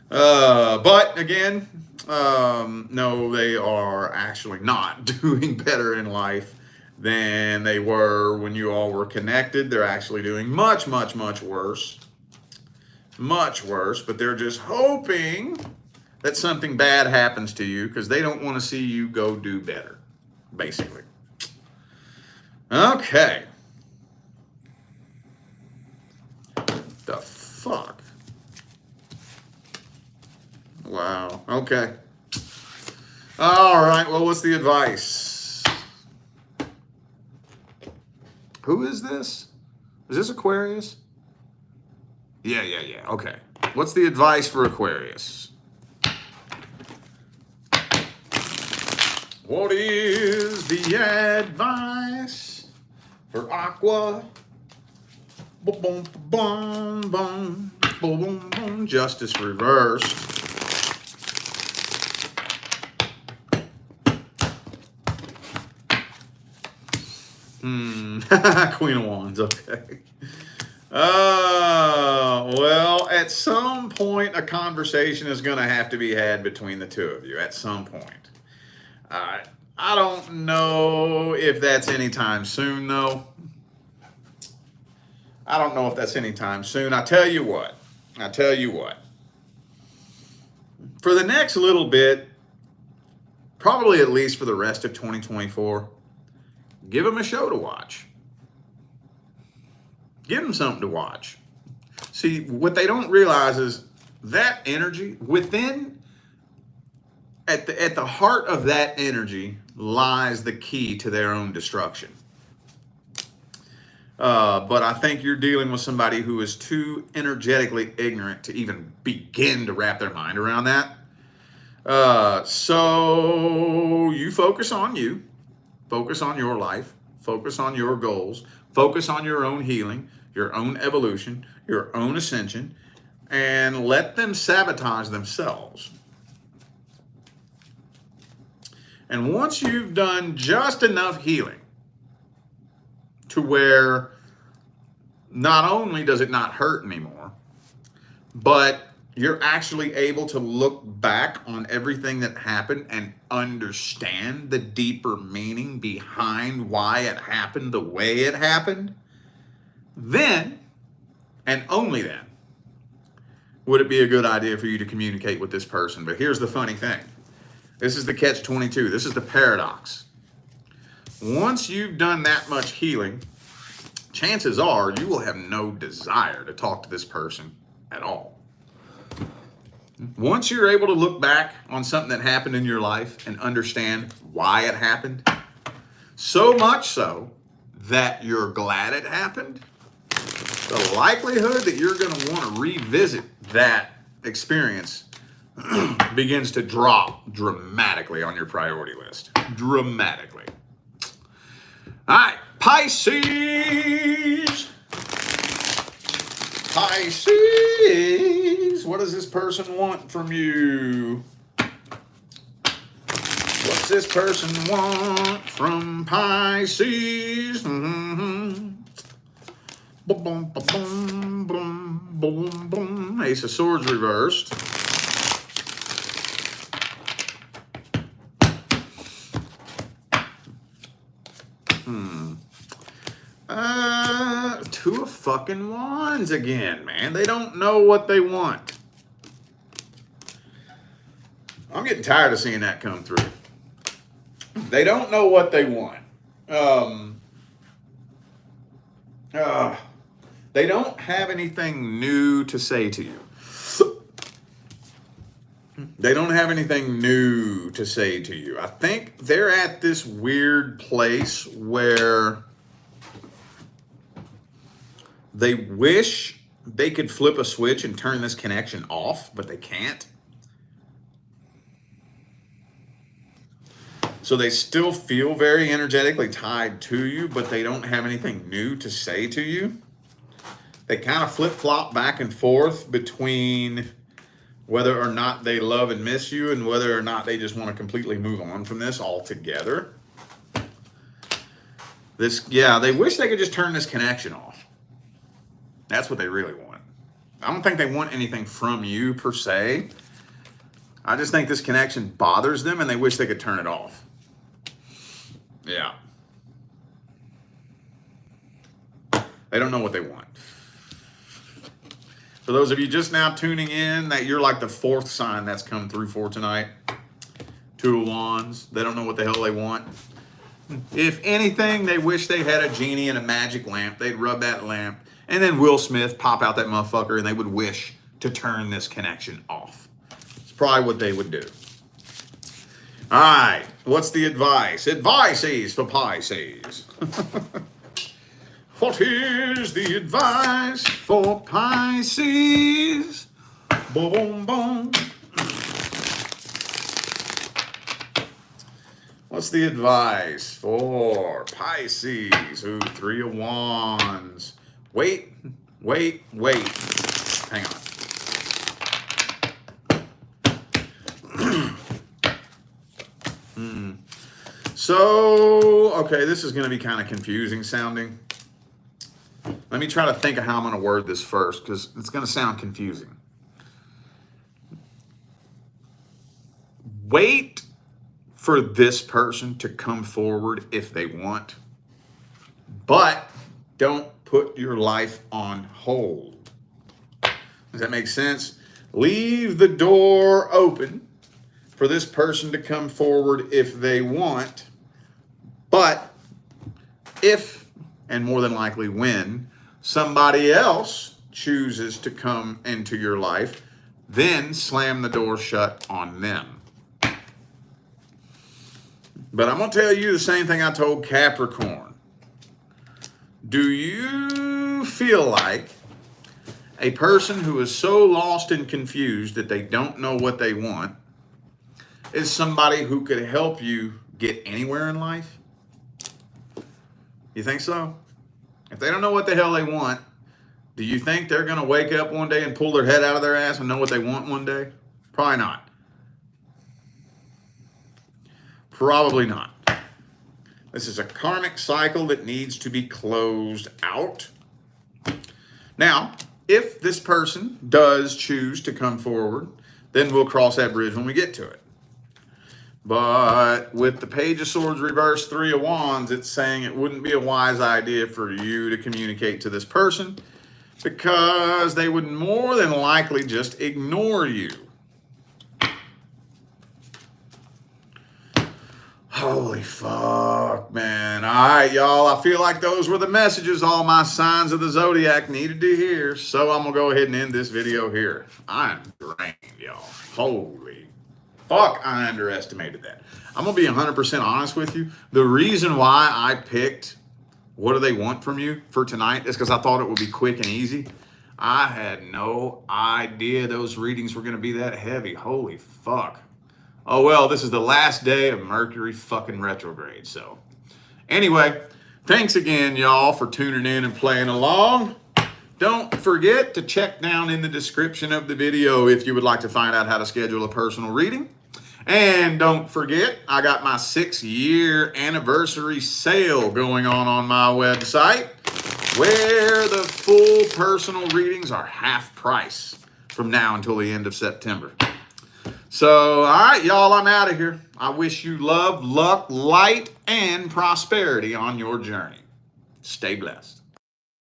[SPEAKER 1] But again, no, they are actually not doing better in life than they were when you all were connected. They're actually doing much, much, much worse. Much worse, but they're just hoping that something bad happens to you because they don't want to see you go do better, basically. Okay. The fuck? Wow. Okay. All right. Well, what's the advice? Who is this? Is this Aquarius? Yeah. Okay. What's the advice for Aquarius? What is the advice for Aqua? Boom, boom, boom, boom, boom, boom. Justice reversed. Queen of Wands, okay. Well, at some point, a conversation is going to have to be had between the two of you. At some point. I don't know if that's anytime soon, though. I don't know if that's anytime soon. I tell you what. For the next little bit, probably at least for the rest of 2024, give them a show to watch. Give them something to watch. See, what they don't realize is that energy within, at the heart of that energy lies the key to their own destruction. But I think you're dealing with somebody who is too energetically ignorant to even begin to wrap their mind around that. So you focus on you, focus on your life, focus on your goals, focus on your own healing, your own evolution, your own ascension, and let them sabotage themselves. And once you've done just enough healing to where not only does it not hurt anymore, but you're actually able to look back on everything that happened and understand the deeper meaning behind why it happened the way it happened, then, and only then, would it be a good idea for you to communicate with this person. But here's the funny thing. This is the catch-22. This is the paradox. Once you've done that much healing, chances are you will have no desire to talk to this person at all. Once you're able to look back on something that happened in your life and understand why it happened, so much so that you're glad it happened, the likelihood that you're going to want to revisit that experience begins to drop dramatically on your priority list. Dramatically. All right, Pisces. Pisces. What does this person want from you? What's this person want from Pisces? Mm-hmm. Boom, boom, boom, boom, boom, boom. Ace of Swords reversed. Two of fucking Wands again, man. They don't know what they want. I'm getting tired of seeing that come through. They don't know what they want. They don't have anything new to say to you. They don't have anything new to say to you. I think they're at this weird place where they wish they could flip a switch and turn this connection off, but they can't. So they still feel very energetically tied to you, but they don't have anything new to say to you. They kind of flip-flop back and forth between whether or not they love and miss you and whether or not they just want to completely move on from this altogether. They wish they could just turn this connection off. That's what they really want. I don't think they want anything from you per se. I just think this connection bothers them and they wish they could turn it off. Yeah. They don't know what they want. For those of you just now tuning in, that you're like the fourth sign that's come through for tonight. Two of Wands. They don't know what the hell they want. If anything, they wish they had a genie and a magic lamp. They'd rub that lamp. And then Will Smith pop out that motherfucker and they would wish to turn this connection off. It's probably what they would do. All right. What's the advice? Advices for Pisces. What is the advice for Pisces? Boom, boom, boom. What's the advice for Pisces? Ooh, Three of Wands. Wait. Hang on. So, okay, this is going to be kind of confusing sounding. Let me try to think of how I'm going to word this first because it's going to sound confusing. Wait for this person to come forward if they want, but don't put your life on hold. Does that make sense? Leave the door open for this person to come forward if they want, but if, and more than likely when, somebody else chooses to come into your life, then slam the door shut on them. But I'm going to tell you the same thing I told Capricorn. Do you feel like a person who is so lost and confused that they don't know what they want is somebody who could help you get anywhere in life? You think so? If they don't know what the hell they want, do you think they're going to wake up one day and pull their head out of their ass and know what they want one day? Probably not. Probably not. This is a karmic cycle that needs to be closed out. Now, if this person does choose to come forward, then we'll cross that bridge when we get to it. But with the Page of Swords reverse, Three of Wands, it's saying it wouldn't be a wise idea for you to communicate to this person because they would more than likely just ignore you. Holy fuck, man. All right, y'all. I feel like those were the messages all my signs of the zodiac needed to hear. So I'm going to go ahead and end this video here. I'm drained, y'all. Holy fuck, I underestimated that. I'm going to be 100% honest with you. The reason why I picked what do they want from you for tonight is because I thought it would be quick and easy. I had no idea those readings were going to be that heavy. Holy fuck. Oh, well, this is the last day of Mercury fucking retrograde. So anyway, thanks again, y'all, for tuning in and playing along. Don't forget to check down in the description of the video if you would like to find out how to schedule a personal reading. And don't forget, I got my 6-year anniversary sale going on my website where the full personal readings are half price from now until the end of September. So, all right, y'all, I'm out of here. I wish you love, luck, light, and prosperity on your journey. Stay blessed.